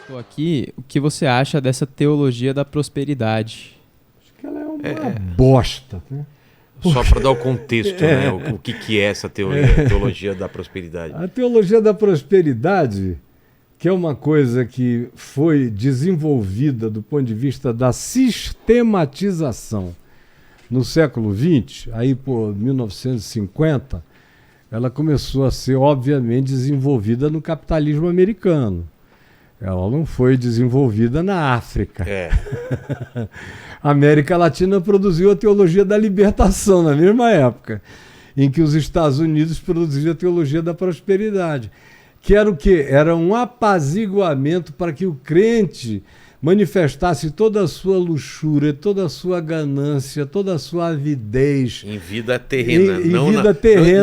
Estou aqui, o que você acha dessa teologia da prosperidade? Acho que ela é uma bosta, né? Só para dar o contexto, né? O que é essa teologia da prosperidade? A teologia da prosperidade, que é uma coisa que foi desenvolvida do ponto de vista da sistematização no século XX, aí por 1950, ela começou a ser, obviamente, desenvolvida no capitalismo americano. Ela não foi desenvolvida na África. A América Latina produziu a teologia da libertação na mesma época, em que os Estados Unidos produziam a teologia da prosperidade. Que era o quê? Era um apaziguamento para que o crente manifestasse toda a sua luxúria, toda a sua ganância, toda a sua avidez. Em vida terrena.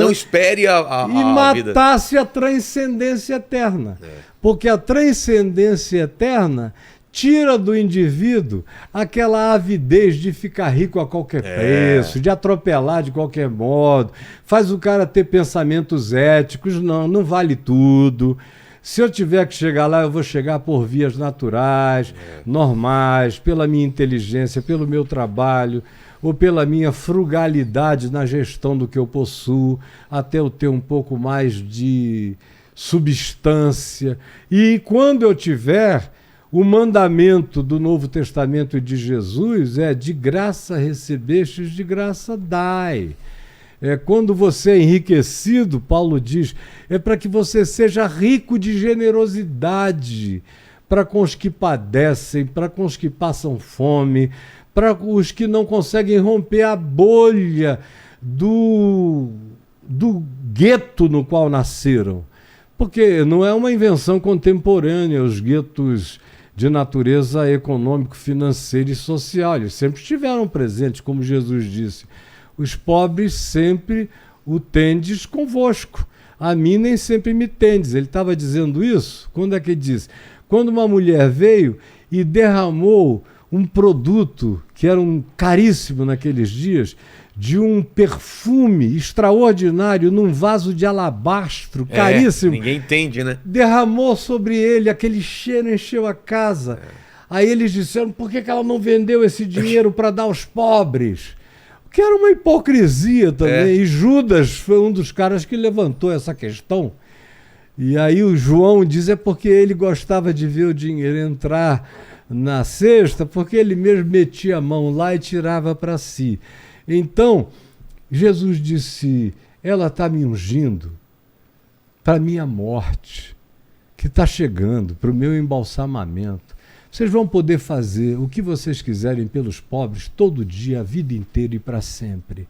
Não espere a e matasse a transcendência eterna. Porque a transcendência eterna tira do indivíduo aquela avidez de ficar rico a qualquer preço, de atropelar de qualquer modo, faz o cara ter pensamentos éticos, não vale tudo. Se eu tiver que chegar lá, eu vou chegar por vias naturais, normais, pela minha inteligência, pelo meu trabalho, ou pela minha frugalidade na gestão do que eu possuo, até eu ter um pouco mais de substância. E quando eu tiver, o mandamento do Novo Testamento de Jesus é: de graça recebestes, de graça dai. Quando você é enriquecido, Paulo diz, é para que você seja rico de generosidade, para com os que padecem, para com os que passam fome, para os que não conseguem romper a bolha do gueto no qual nasceram. Porque não é uma invenção contemporânea, os guetos de natureza econômico, financeira e social. Eles sempre estiveram presentes, como Jesus disse. Os pobres sempre o tendes convosco. A mim nem sempre me tendes. Ele estava dizendo isso? Quando é que ele disse? Quando uma mulher veio e derramou um produto que era caríssimo naqueles dias, de um perfume extraordinário num vaso de alabastro, caríssimo. Ninguém entende, né? Derramou sobre ele, aquele cheiro encheu a casa. Aí eles disseram, por que ela não vendeu esse dinheiro para dar aos pobres? Que era uma hipocrisia também. E Judas foi um dos caras que levantou essa questão. E aí o João diz, é porque ele gostava de ver o dinheiro entrar na cesta, porque ele mesmo metia a mão lá e tirava para si. Então, Jesus disse, ela está me ungindo para a minha morte, que está chegando, para o meu embalsamamento. Vocês vão poder fazer o que vocês quiserem pelos pobres todo dia, a vida inteira e para sempre.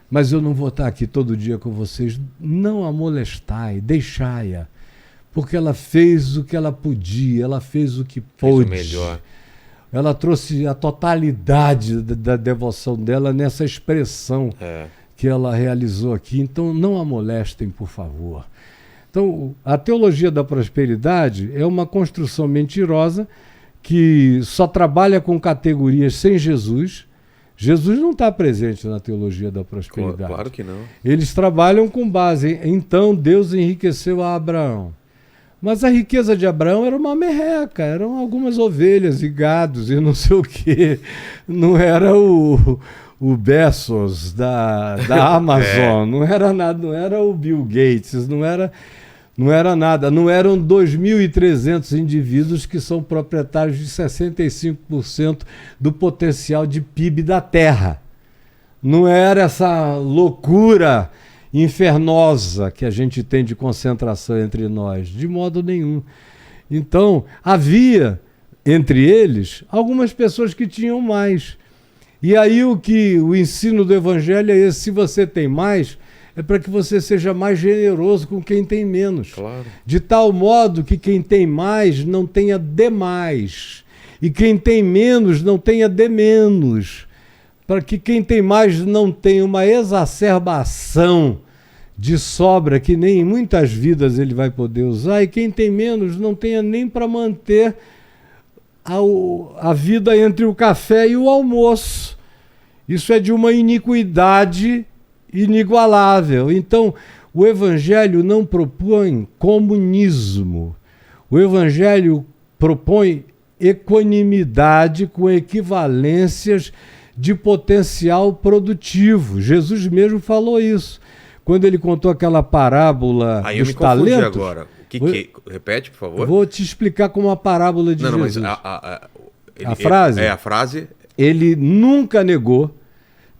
Mas eu não vou estar aqui todo dia com vocês. Não a molestai, deixai-a. Porque ela fez o que ela podia, ela fez o que pôde. Fez o melhor. Ela trouxe a totalidade da devoção dela nessa expressão que ela realizou aqui. Então, não a molestem, por favor. Então, a teologia da prosperidade é uma construção mentirosa que só trabalha com categorias sem Jesus. Jesus não está presente na teologia da prosperidade. Claro que não. Eles trabalham com base em, então Deus enriqueceu a Abraão. Mas a riqueza de Abraão era uma merreca, eram algumas ovelhas e gados e não sei o quê. Não era o Bezos da Amazon, não era nada, não era o Bill Gates, não era nada, não eram 2.300 indivíduos que são proprietários de 65% do potencial de PIB da Terra. Não era essa loucura infernosa que a gente tem de concentração entre nós, de modo nenhum. Então, havia entre eles algumas pessoas que tinham mais. E aí o ensino do Evangelho é esse: se você tem mais, é para que você seja mais generoso com quem tem menos. Claro. De tal modo que quem tem mais não tenha demais. E quem tem menos não tenha de menos. Para que quem tem mais não tenha uma exacerbação de sobra que nem em muitas vidas ele vai poder usar. E quem tem menos não tenha nem para manter a vida entre o café e o almoço. Isso é de uma iniquidade inigualável. Então, o Evangelho não propõe comunismo. O Evangelho propõe equanimidade com equivalências de potencial produtivo. Jesus mesmo falou isso. Quando ele contou aquela parábola Aí eu dos me confundi talentos... agora. Repete, por favor. Vou te explicar como a parábola de Jesus. Mas a frase? É a frase. Ele nunca negou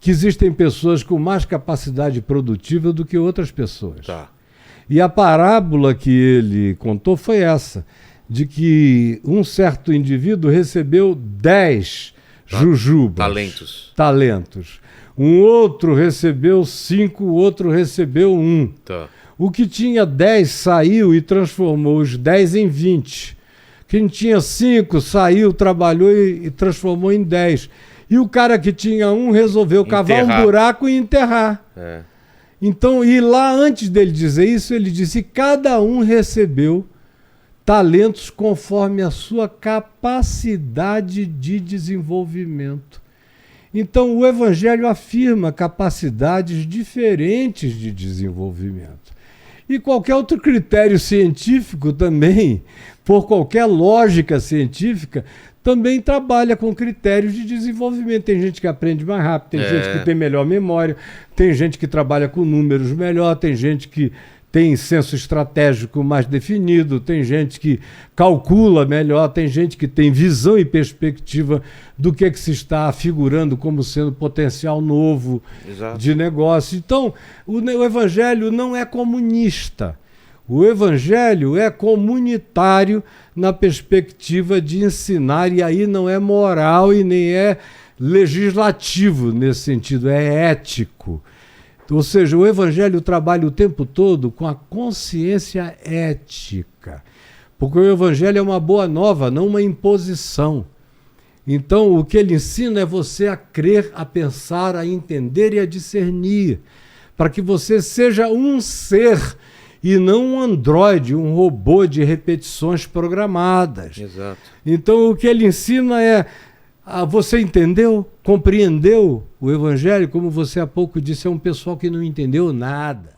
que existem pessoas com mais capacidade produtiva do que outras pessoas. Tá. E a parábola que ele contou foi essa, de que um certo indivíduo recebeu 10 jujubas. Talentos. Um outro recebeu 5, o outro recebeu 1. Tá. O que tinha 10 saiu e transformou os 10 em 20. Quem tinha 5 saiu, trabalhou e transformou em 10. E o cara que tinha 1 resolveu cavar um buraco e enterrar. É. Então, e lá antes dele dizer isso, ele disse: cada um recebeu talentos conforme a sua capacidade de desenvolvimento. Então, o Evangelho afirma capacidades diferentes de desenvolvimento. E qualquer outro critério científico também, por qualquer lógica científica, também trabalha com critérios de desenvolvimento. Tem gente que aprende mais rápido, tem gente que tem melhor memória, tem gente que trabalha com números melhor, tem gente que tem senso estratégico mais definido, tem gente que calcula melhor, tem gente que tem visão e perspectiva do que se está afigurando como sendo potencial novo de negócio. Então, o Evangelho não é comunista. O Evangelho é comunitário na perspectiva de ensinar, e aí não é moral e nem é legislativo nesse sentido, é ético. Ou seja, o Evangelho trabalha o tempo todo com a consciência ética, porque o Evangelho é uma boa nova, não uma imposição. Então, o que ele ensina é você a crer, a pensar, a entender e a discernir, para que você seja um ser e não um androide, um robô de repetições programadas. Exato. Então, o que ele ensina é: você entendeu? Compreendeu o Evangelho? Como você há pouco disse, é um pessoal que não entendeu nada.